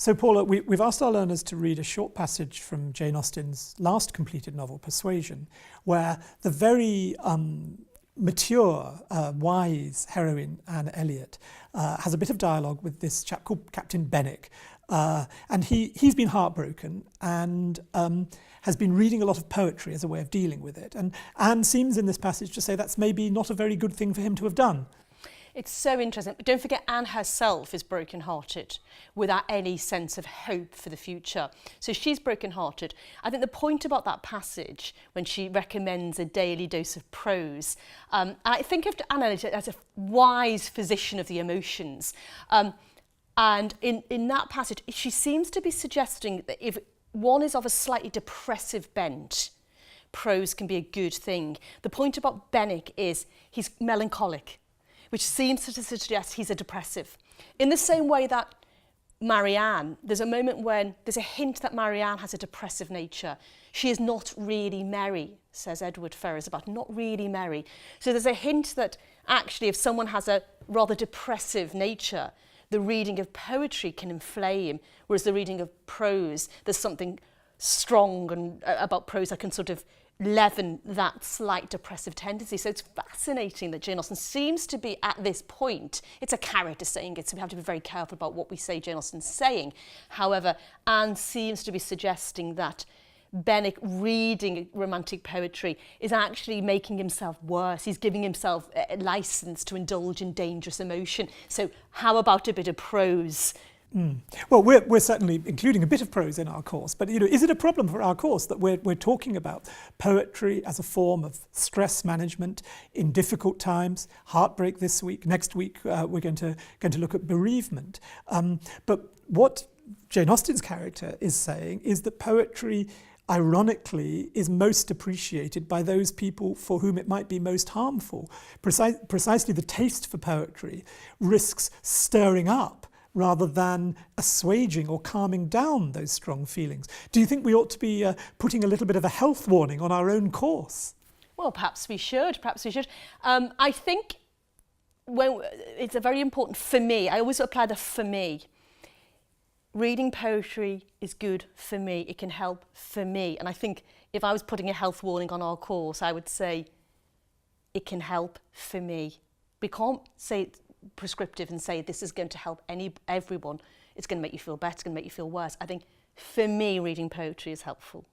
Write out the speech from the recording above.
So Paula, we've asked our learners to read a short passage from Jane Austen's last completed novel, Persuasion, where the very mature, wise heroine, Anne Elliot, has a bit of dialogue with this chap called Captain Benwick. And he's been heartbroken and has been reading a lot of poetry as a way of dealing with it. And Anne seems in this passage to say that's maybe not a very good thing for him to have done. It's so interesting. But don't forget, Anne herself is broken-hearted without any sense of hope for the future. So she's broken-hearted. I think the point about that passage, when she recommends a daily dose of prose, I think of Anne Elliot as a wise physician of the emotions. And in that passage, she seems to be suggesting that if one is of a slightly depressive bent, prose can be a good thing. The point about Benwick is he's melancholic, which seems to suggest he's a depressive. In the same way that Marianne, there's a moment when there's a hint that Marianne has a depressive nature. She is not really merry, says Edward Ferrars about not really merry. So there's a hint that actually if someone has a rather depressive nature, the reading of poetry can inflame, whereas the reading of prose, there's something strong and about prose that can sort of leaven that slight depressive tendency. So it's fascinating that Jane Austen seems to be at this point, it's a character saying it, so we have to be very careful about what we say Jane Austen's saying. However, Anne seems to be suggesting that Benwick reading romantic poetry is actually making himself worse. He's giving himself a license to indulge in dangerous emotion. So how about a bit of prose? Well, we're certainly including a bit of prose in our course, but is it a problem for our course that we're talking about poetry as a form of stress management in difficult times, heartbreak this week, next week we're going to look at bereavement. But what Jane Austen's character is saying is that poetry, ironically, is most appreciated by those people for whom it might be most harmful. Precisely the taste for poetry risks stirring up rather than assuaging or calming down those strong feelings. Do you think we ought to be putting a little bit of a health warning on our own course? Well, perhaps we should. I think it's a very important for me. I always apply the for me. Reading poetry is good for me. It can help for me. And I think if I was putting a health warning on our course, I would say it can help for me. We can't say it's prescriptive and say this is going to help everyone. It's going to make you feel better, it's going to make you feel worse. I think for me, reading poetry is helpful.